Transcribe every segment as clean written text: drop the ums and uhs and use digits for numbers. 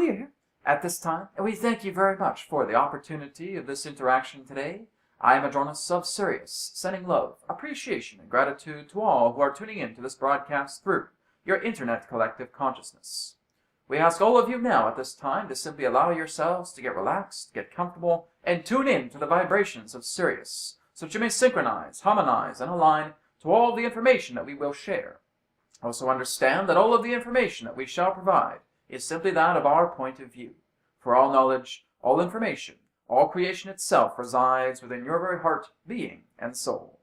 clear at this time, and we thank you very much for the opportunity of this interaction today. I am Adronis of Sirius, sending love, appreciation, and gratitude to all who are tuning in to this broadcast through your internet collective consciousness. We ask all of you now at this time to simply allow yourselves to get relaxed, get comfortable, and tune in to the vibrations of Sirius, so that you may synchronize, harmonize, and align to all the information that we will share. Also understand that all of the information that we shall provide is simply that of our point of view. For all knowledge, all information, all creation itself resides within your very heart, being, and soul.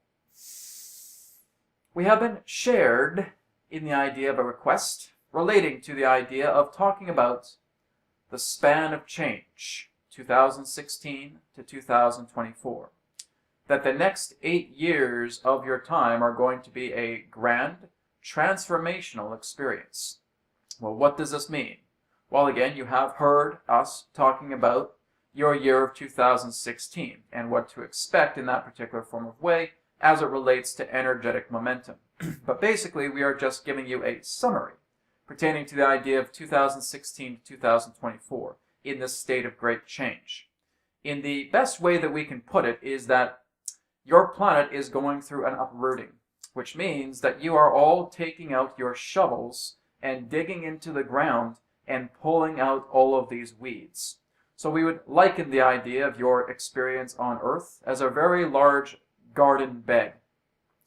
We have been shared in the idea of a request relating to the idea of talking about the span of change, 2016 to 2024. That the next 8 years of your time are going to be a grand, transformational experience. Well, what does this mean? Well, again, you have heard us talking about your year of 2016 and what to expect in that particular form of way as it relates to energetic momentum. But basically, we are just giving you a summary pertaining to the idea of 2016 to 2024 in this state of great change. In the best way that we can put it is that your planet is going through an uprooting, which means that you are all taking out your shovels and digging into the ground and pulling out all of these weeds. So we would liken the idea of your experience on Earth as a very large garden bed.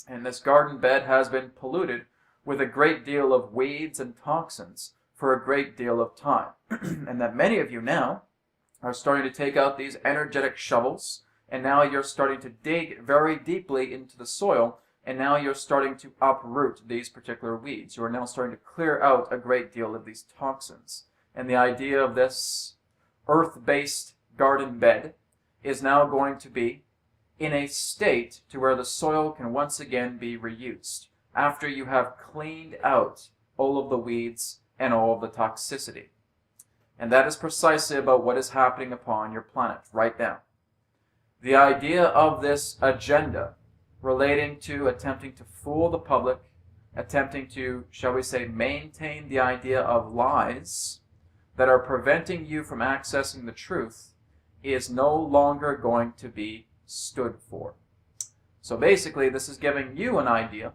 And this garden bed has been polluted with a great deal of weeds and toxins for a great deal of time. And that many of you now are starting to take out these energetic shovels, and now you're starting to dig very deeply into the soil, and now you're starting to uproot these particular weeds. You are now starting to clear out a great deal of these toxins. And the idea of this earth-based garden bed is now going to be in a state to where the soil can once again be reused after you have cleaned out all of the weeds and all of the toxicity. And that is precisely about what is happening upon your planet right now. The idea of this agenda relating to attempting to fool the public, attempting to, shall we say, maintain the idea of lies that are preventing you from accessing the truth is no longer going to be stood for. So basically, this is giving you an idea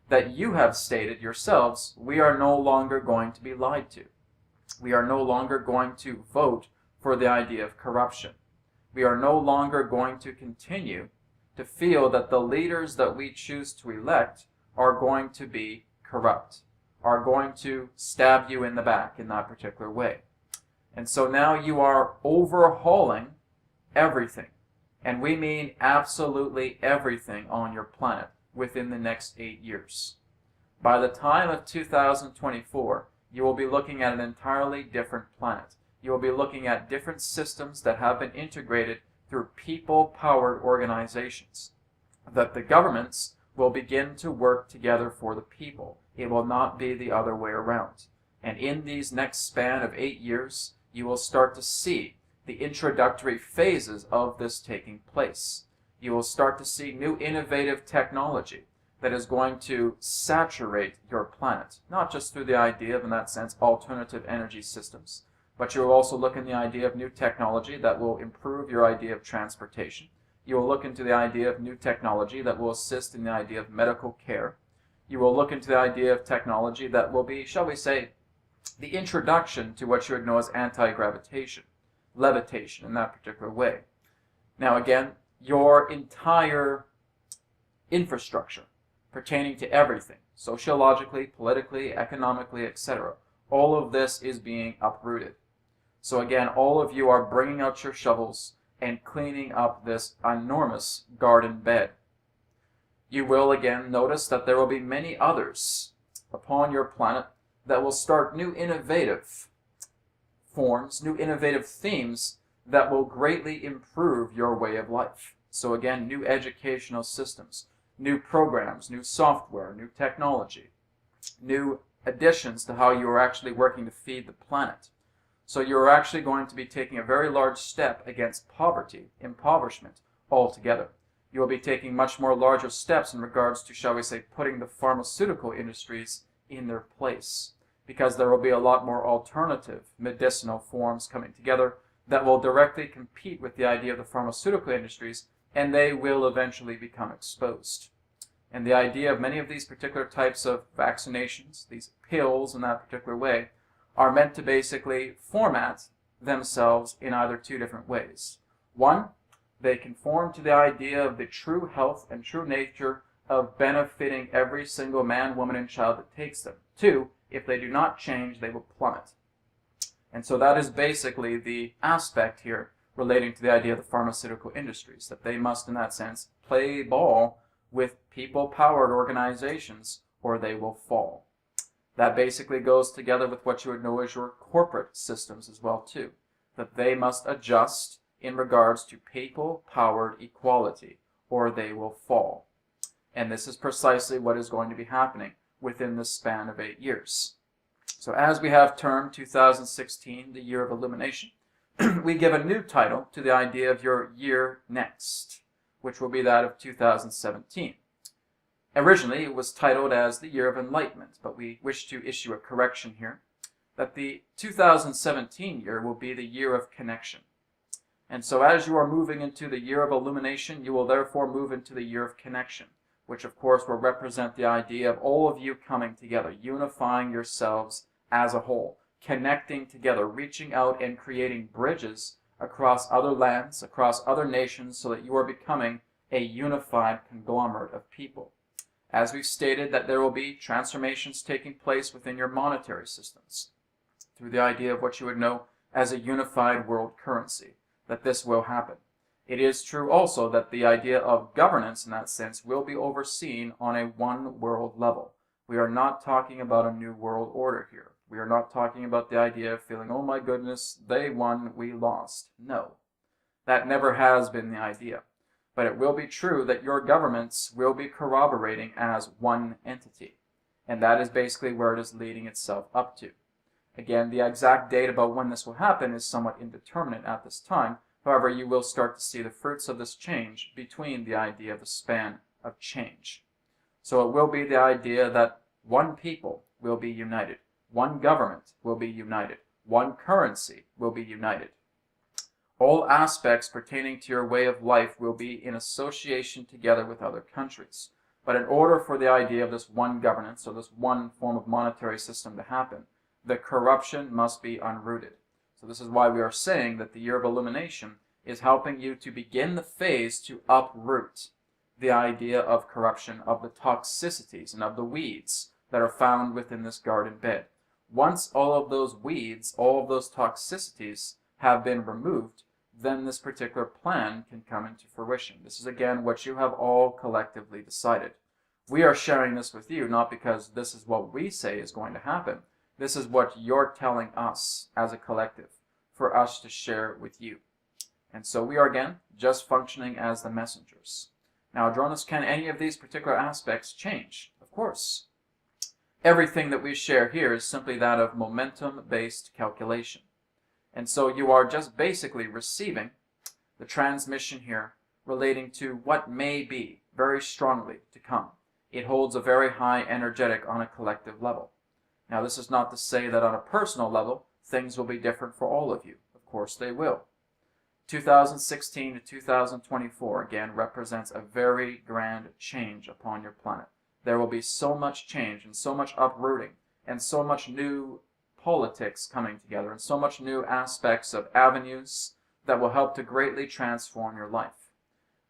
that you have stated yourselves, we are no longer going to be lied to. We are no longer going to vote for the idea of corruption. We are no longer going to continue to feel that the leaders that we choose to elect are going to be corrupt, are going to stab you in the back in that particular way. And so now you are overhauling everything. And we mean absolutely everything on your planet within the next 8 years. By the time of 2024, you will be looking at an entirely different planet. You will be looking at different systems that have been integrated through people-powered organizations. That the governments will begin to work together for the people. It will not be the other way around. And in these next span of 8 years, you will start to see the introductory phases of this taking place. You will start to see new innovative technology that is going to saturate your planet, not just through the idea of, in that sense, alternative energy systems, but you will also look in the idea of new technology that will improve your idea of transportation. You will look into the idea of new technology that will assist in the idea of medical care. You will look into the idea of technology that will be, shall we say, the introduction to what you would know as anti-gravitation, levitation in that particular way. Now again, your entire infrastructure pertaining to everything, sociologically, politically, economically, etc., all of this is being uprooted. So again, all of you are bringing out your shovels and cleaning up this enormous garden bed. You will again notice that there will be many others upon your planet that will start new innovative forms, new innovative themes that will greatly improve your way of life. So again, new educational systems, new programs, new software, new technology, new additions to how you are actually working to feed the planet. So you're actually going to be taking a very large step against poverty, impoverishment altogether. You will be taking much more larger steps in regards to, shall we say, putting the pharmaceutical industries in their place. because there will be a lot more alternative medicinal forms coming together that will directly compete with the idea of the pharmaceutical industries, and they will eventually become exposed. And the idea of many of these particular types of vaccinations, these pills in that particular way, are meant to basically format themselves in either two different ways. One, they conform to the idea of the true health and true nature of benefiting every single man, woman, and child that takes them. Two, if they do not change, they will plummet. And so that is basically the aspect here relating to the idea of the pharmaceutical industries, that they must, in that sense, play ball with people-powered organizations or they will fall. That basically goes together with what you would know as your corporate systems as well too, that they must adjust in regards to people-powered equality or they will fall. And this is precisely what is going to be happening within the span of 8 years. So as we have termed 2016 the year of illumination, we give a new title to the idea of your year next, which will be that of 2017. Originally, it was titled as the year of enlightenment, but we wish to issue a correction here, that the 2017 year will be the year of connection. And so as you are moving into the year of illumination, you will therefore move into the year of connection, which of course will represent the idea of all of you coming together, unifying yourselves as a whole, connecting together, reaching out and creating bridges across other lands, across other nations, so that you are becoming a unified conglomerate of people. As we've stated, that there will be transformations taking place within your monetary systems through the idea of what you would know as a unified world currency, that this will happen. It is true also that the idea of governance in that sense will be overseen on a one world level. We are not talking about a new world order here. We are not talking about the idea of feeling, oh my goodness, they won, we lost. No, that never has been the idea. But it will be true that your governments will be corroborating as one entity. And that is basically where it is leading itself up to. Again, the exact date about when this will happen is somewhat indeterminate at this time. However, you will start to see the fruits of this change between the idea of the span of change. So it will be the idea that one people will be united. One government will be united. One currency will be united. All aspects pertaining to your way of life will be in association together with other countries. But in order for the idea of this one governance, or this one form of monetary system to happen, the corruption must be unrooted. So this is why we are saying that the year of illumination is helping you to begin the phase to uproot the idea of corruption, of the toxicities and of the weeds that are found within this garden bed. Once all of those weeds, all of those toxicities have been removed, then this particular plan can come into fruition. This is again what you have all collectively decided. We are sharing this with you not because this is what we say is going to happen. This is what you're telling us as a collective for us to share with you. And so we are again just functioning as the messengers. Now, Adronis, can any of these particular aspects change? Of course. Everything that we share here is simply that of momentum-based calculation. And so you are just basically receiving the transmission here relating to what may be very strongly to come. It holds a very high energetic on a collective level. Now, this is not to say that on a personal level, things will be different for all of you. Of course they will. 2016 to 2024, again, represents a very grand change upon your planet. There will be so much change and so much uprooting and so much new politics coming together and so much new aspects of avenues that will help to greatly transform your life.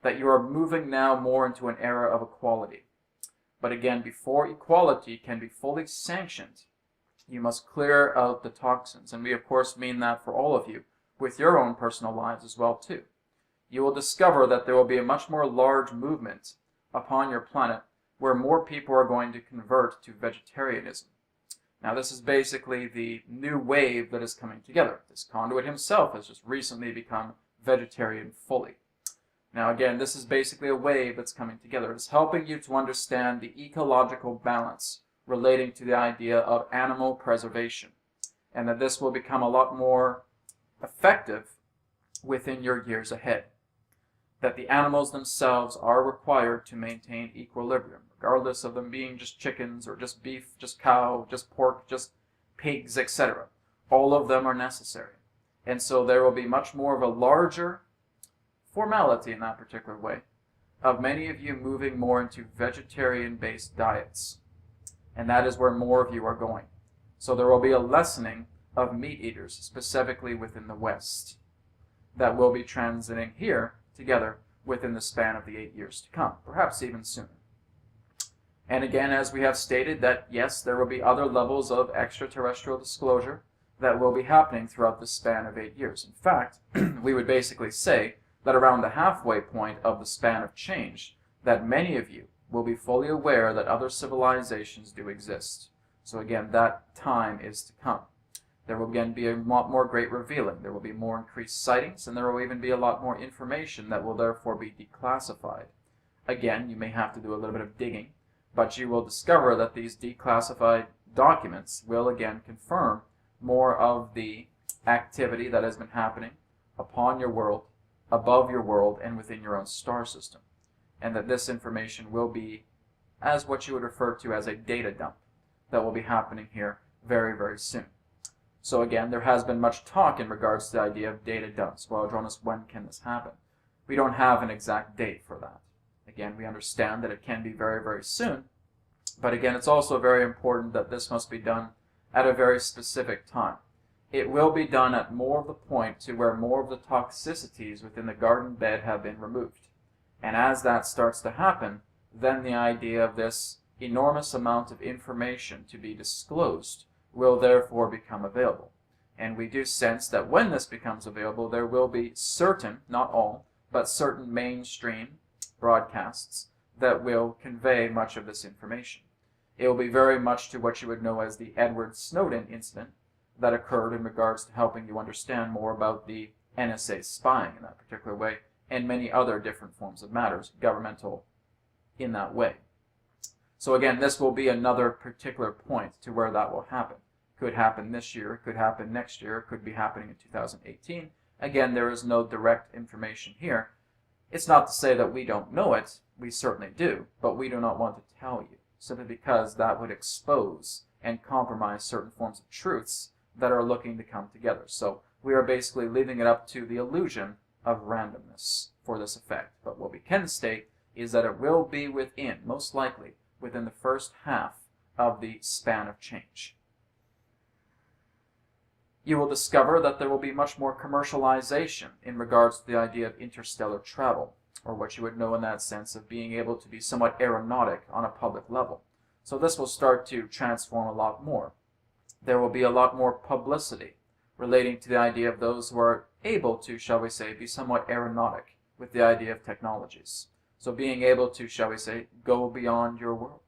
That you are moving now more into an era of equality. But again, before equality can be fully sanctioned, you must clear out the toxins. And we of course mean that for all of you, with your own personal lives as well too. You will discover that there will be a much more large movement upon your planet where more people are going to convert to vegetarianism. Now, this is basically the new wave that is coming together. This conduit himself has just recently become vegetarian fully. Now, again, this is basically a wave that's coming together. It's helping you to understand the ecological balance relating to the idea of animal preservation, and that this will become a lot more effective within your years ahead. That the animals themselves are required to maintain equilibrium, regardless of them being just chickens or just beef, just cow, just pork, just pigs, etc. All of them are necessary. And so there will be much more of a larger formality in that particular way of many of you moving more into vegetarian-based diets. And that is where more of you are going. So there will be a lessening of meat eaters, specifically within the West, that will be transiting here together within the span of the 8 years to come, perhaps even sooner. And again, as we have stated, that yes, there will be other levels of extraterrestrial disclosure that will be happening throughout the span of 8 years. In fact, we would basically say that around the halfway point of the span of change, that many of you will be fully aware that other civilizations do exist. So again, that time is to come. There will again be a lot more great revealing. There will be more increased sightings, and there will even be a lot more information that will therefore be declassified. Again, you may have to do a little bit of digging, but you will discover that these declassified documents will again confirm more of the activity that has been happening upon your world, above your world, and within your own star system. And that this information will be as what you would refer to as a data dump that will be happening here very, very soon. So again, there has been much talk in regards to the idea of data dumps. Well, Jonas, when can this happen? We don't have an exact date for that. Again, we understand that it can be very, very soon. But again, it's also very important that this must be done at a very specific time. It will be done at more of the point to where more of the toxicities within the garden bed have been removed. And as that starts to happen, then the idea of this enormous amount of information to be disclosed will therefore become available. And we do sense that when this becomes available, there will be certain, not all, but certain mainstream broadcasts that will convey much of this information. It will be very much to what you would know as the Edward Snowden incident that occurred in regards to helping you understand more about the NSA spying in that particular way, and many other different forms of matters, governmental in that way. So again, this will be another particular point to where that will happen. Could happen this year, could happen next year, could be happening in 2018. Again, there is no direct information here. It's not to say that we don't know it, we certainly do, but we do not want to tell you, simply because that would expose and compromise certain forms of truths that are looking to come together. So we are basically leaving it up to the illusion of randomness for this effect. But what we can state is that it will be within, most likely, within the first half of the span of change. You will discover that there will be much more commercialization in regards to the idea of interstellar travel, or what you would know in that sense of being able to be somewhat aeronautic on a public level. So this will start to transform a lot more. There will be a lot more publicity relating to the idea of those who are able to, shall we say, be somewhat aeronautic with the idea of technologies. So being able to, shall we say, go beyond your world.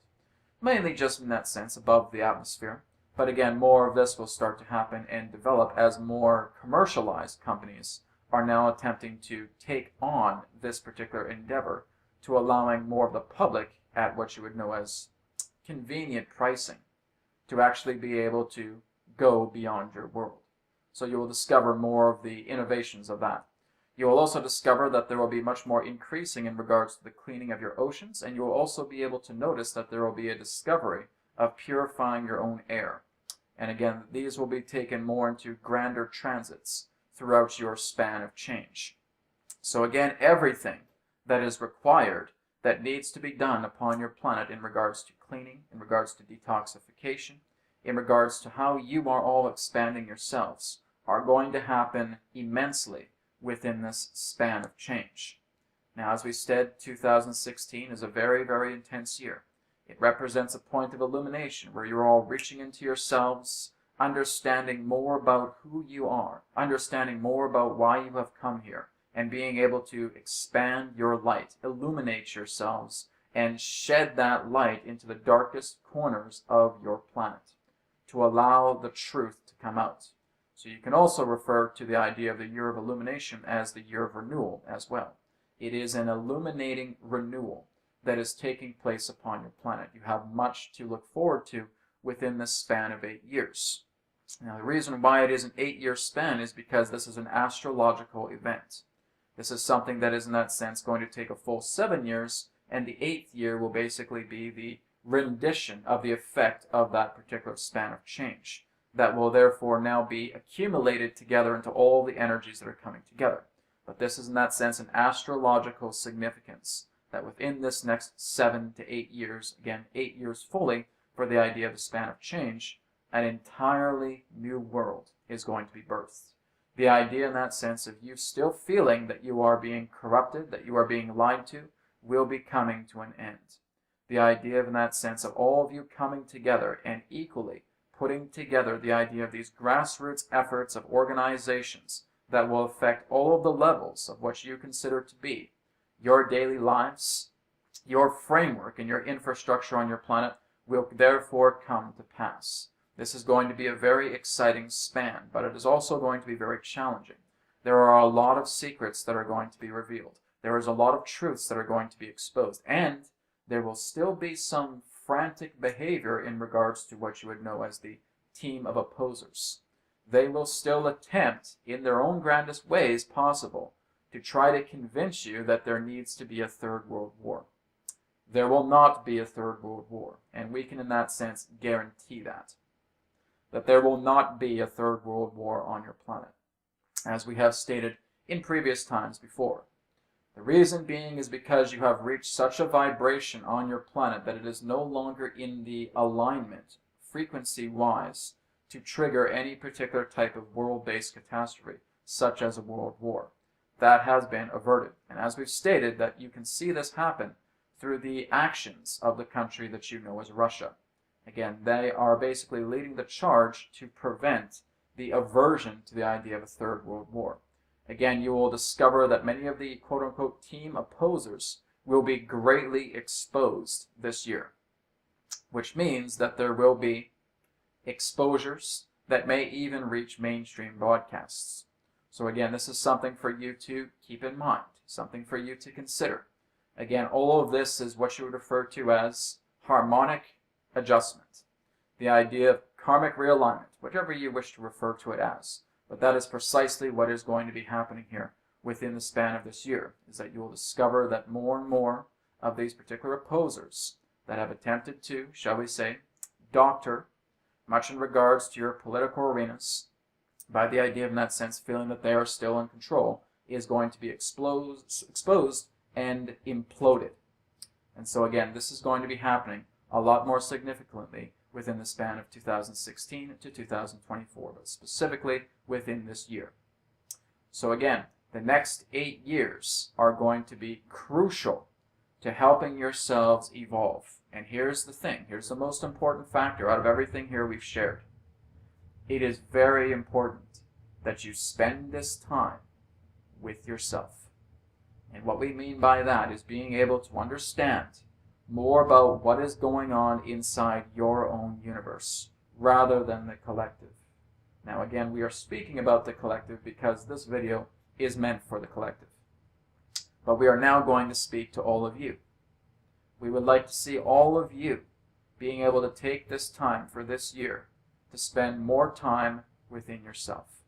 Mainly just in that sense, above the atmosphere. But again, more of this will start to happen and develop as more commercialized companies are now attempting to take on this particular endeavor to allowing more of the public at what you would know as convenient pricing to actually be able to go beyond your world. So you will discover more of the innovations of that. You will also discover that there will be much more increasing in regards to the cleaning of your oceans, and you will also be able to notice that there will be a discovery of purifying your own air. And again, these will be taken more into grander transits throughout your span of change. So again, everything that is required that needs to be done upon your planet in regards to cleaning, in regards to detoxification, in regards to how you are all expanding yourselves, are going to happen immensely within this span of change. Now, as we said, 2016 is a very, very intense year. It represents a point of illumination where you're all reaching into yourselves, understanding more about who you are, understanding more about why you have come here, and being able to expand your light, illuminate yourselves, and shed that light into the darkest corners of your planet to allow the truth to come out. So you can also refer to the idea of the year of illumination as the year of renewal as well. It is an illuminating renewal that is taking place upon your planet. You have much to look forward to within this span of 8 years. Now, the reason why it is an 8-year span is because this is an astrological event. This is something that is, in that sense, going to take a full 7 years, and the 8th year will basically be the rendition of the effect of that particular span of change. that will therefore now be accumulated together into all the energies that are coming together. But this is in that sense an astrological significance, that within this next 7 to 8 years, again 8 years fully for the idea of the span of change, an entirely new world is going to be birthed. The idea in that sense of you still feeling that you are being corrupted, that you are being lied to, will be coming to an end. The idea in that sense of all of you coming together and equally putting together the idea of these grassroots efforts of organizations that will affect all of the levels of what you consider to be your daily lives, your framework and your infrastructure on your planet will therefore come to pass. This is going to be a very exciting span, but it is also going to be very challenging. There are a lot of secrets that are going to be revealed. There is a lot of truths that are going to be exposed, and there will still be some frantic behavior in regards to what you would know as the team of opposers. They will still attempt, in their own grandest ways possible, to try to convince you that there needs to be a third world war. There will not be a third world war, and we can in that sense guarantee that there will not be a third world war on your planet, as we have stated in previous times before. The reason being is because you have reached such a vibration on your planet that it is no longer in the alignment, frequency-wise, to trigger any particular type of world-based catastrophe, such as a world war. That has been averted. And as we've stated, that you can see this happen through the actions of the country that you know as Russia. Again, they are basically leading the charge to prevent the aversion to the idea of a third world war. Again, you will discover that many of the quote-unquote team opposers will be greatly exposed this year, which means that there will be exposures that may even reach mainstream broadcasts. So again, this is something for you to keep in mind, something for you to consider. Again, all of this is what you would refer to as harmonic adjustment, the idea of karmic realignment, whatever you wish to refer to it as. But that is precisely what is going to be happening here within the span of this year, is that you will discover that more and more of these particular opposers that have attempted to, shall we say, doctor, much in regards to your political arenas, by the idea of, in that sense, feeling that they are still in control, is going to be exposed and imploded. And so again, this is going to be happening a lot more significantly within the span of 2016 to 2024, but specifically within this year. So again, the next 8 years are going to be crucial to helping yourselves evolve. And here's the thing, here's the most important factor out of everything here we've shared. It is very important that you spend this time with yourself. And what we mean by that is being able to understand more about what is going on inside your own universe, rather than the collective. Now again, we are speaking about the collective because this video is meant for the collective. But we are now going to speak to all of you. We would like to see all of you being able to take this time for this year to spend more time within yourself,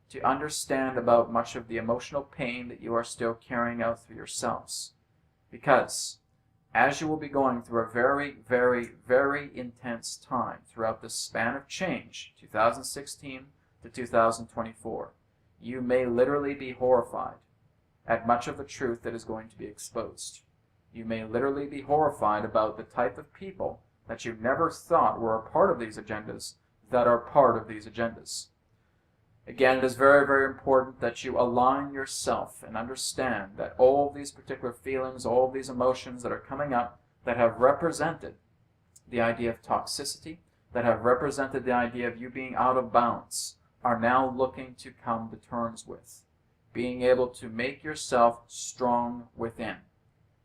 to understand about much of the emotional pain that you are still carrying out through yourselves. Because as you will be going through a very, very, very intense time throughout this span of change, 2016 to 2024, you may literally be horrified at much of the truth that is going to be exposed. You may literally be horrified about the type of people that you never thought were a part of these agendas that are part of these agendas. Again, it is very, very important that you align yourself and understand that all these particular feelings, all these emotions that are coming up that have represented the idea of toxicity, that have represented the idea of you being out of bounds, are now looking to come to terms with. Being able to make yourself strong within.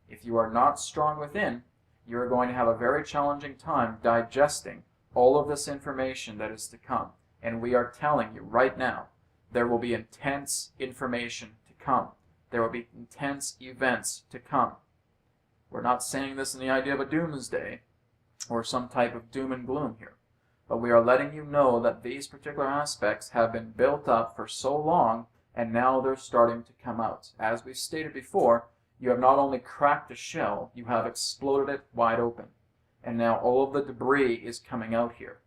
If you are not strong within, you are going to have a very challenging time digesting all of this information that is to come. And we are telling you right now, there will be intense information to come. There will be intense events to come. We're not saying this in the idea of a doomsday or some type of doom and gloom here. But we are letting you know that these particular aspects have been built up for so long, and now they're starting to come out. As we stated before, you have not only cracked the shell, you have exploded it wide open. And now all of the debris is coming out here.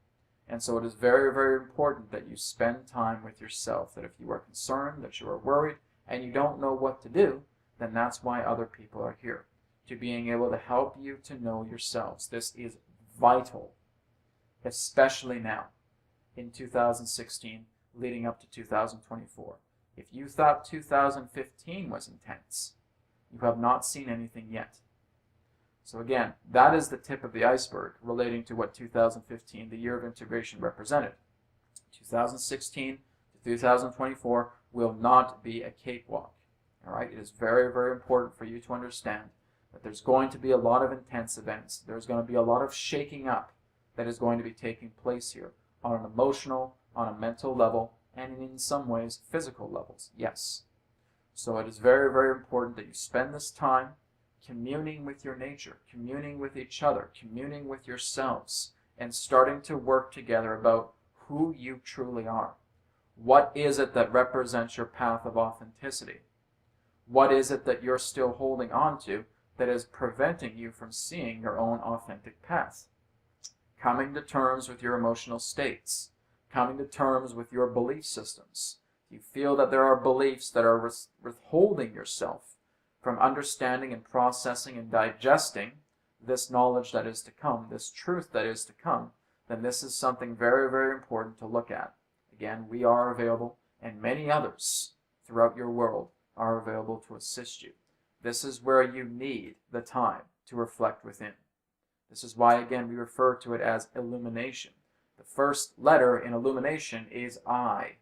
And so it is very, very important that you spend time with yourself, that if you are concerned, that you are worried, and you don't know what to do, then that's why other people are here, to being able to help you to know yourselves. This is vital, especially now in 2016, leading up to 2024. If you thought 2015 was intense, you have not seen anything yet. So again, that is the tip of the iceberg relating to what 2015, the year of integration, represented. 2016 to 2024 will not be a cakewalk. All right? It is very, very important for you to understand that there's going to be a lot of intense events. There's going to be a lot of shaking up that is going to be taking place here on an emotional, on a mental level, and in some ways physical levels. Yes. So it is very, very important that you spend this time communing with your nature, communing with each other, communing with yourselves, and starting to work together about who you truly are. What is it that represents your path of authenticity? What is it that you're still holding on to that is preventing you from seeing your own authentic path? Coming to terms with your emotional states, coming to terms with your belief systems. You feel that there are beliefs that are withholding yourself from understanding and processing and digesting this knowledge that is to come, this truth that is to come, then this is something very, very important to look at. Again, we are available, and many others throughout your world are available to assist you. This is where you need the time to reflect within. This is why, again, we refer to it as illumination. The first letter in illumination is I.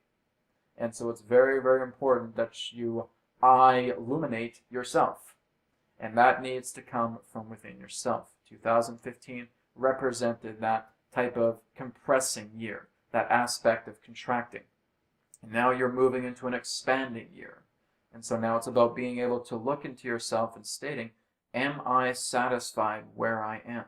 And so it's very, very important that you illuminate yourself. And that needs to come from within yourself. 2015 represented that type of compressing year, that aspect of contracting. And now you're moving into an expanding year. And so now it's about being able to look into yourself and stating, am I satisfied where I am?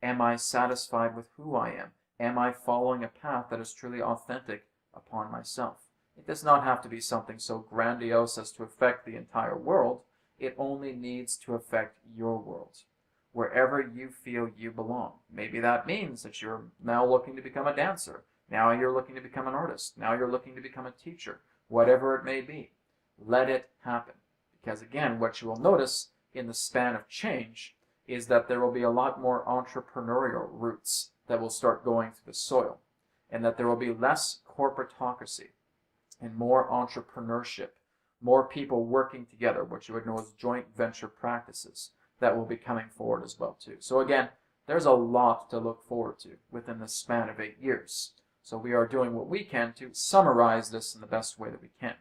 Am I satisfied with who I am? Am I following a path that is truly authentic upon myself? It does not have to be something so grandiose as to affect the entire world. It only needs to affect your world, wherever you feel you belong. Maybe that means that you're now looking to become a dancer. Now you're looking to become an artist. Now you're looking to become a teacher. Whatever it may be, let it happen. Because again, what you will notice in the span of change is that there will be a lot more entrepreneurial roots that will start going through the soil, and that there will be less corporatocracy and more entrepreneurship, more people working together, what you would know as joint venture practices, that will be coming forward as well too. So again, there's a lot to look forward to within the span of 8 years. So we are doing what we can to summarize this in the best way that we can.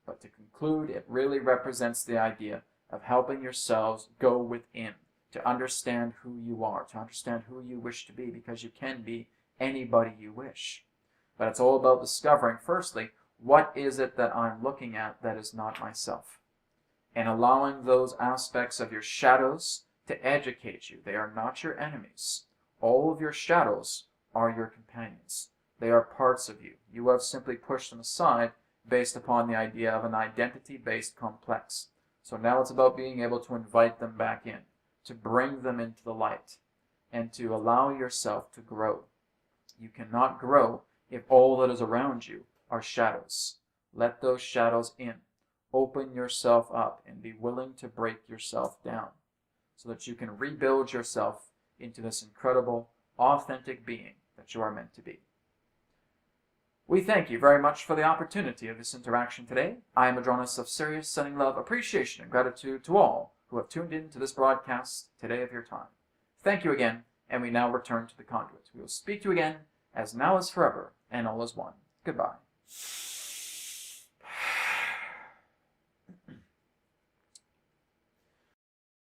But to conclude, it really represents the idea of helping yourselves go within, to understand who you are, to understand who you wish to be, because you can be anybody you wish. But it's all about discovering, firstly, what is it that I'm looking at that is not myself? And allowing those aspects of your shadows to educate you. They are not your enemies. All of your shadows are your companions. They are parts of you. You have simply pushed them aside based upon the idea of an identity-based complex. So now it's about being able to invite them back in, to bring them into the light, and to allow yourself to grow. You cannot grow if all that is around you are shadows. Let those shadows in. Open yourself up and be willing to break yourself down so that you can rebuild yourself into this incredible, authentic being that you are meant to be. We thank you very much for the opportunity of this interaction today. I am Adronis of Sirius, sending love, appreciation, and gratitude to all who have tuned in to this broadcast today of your time. Thank you again, and we now return to the conduit. We will speak to you again, as now is forever, and all is one. Goodbye.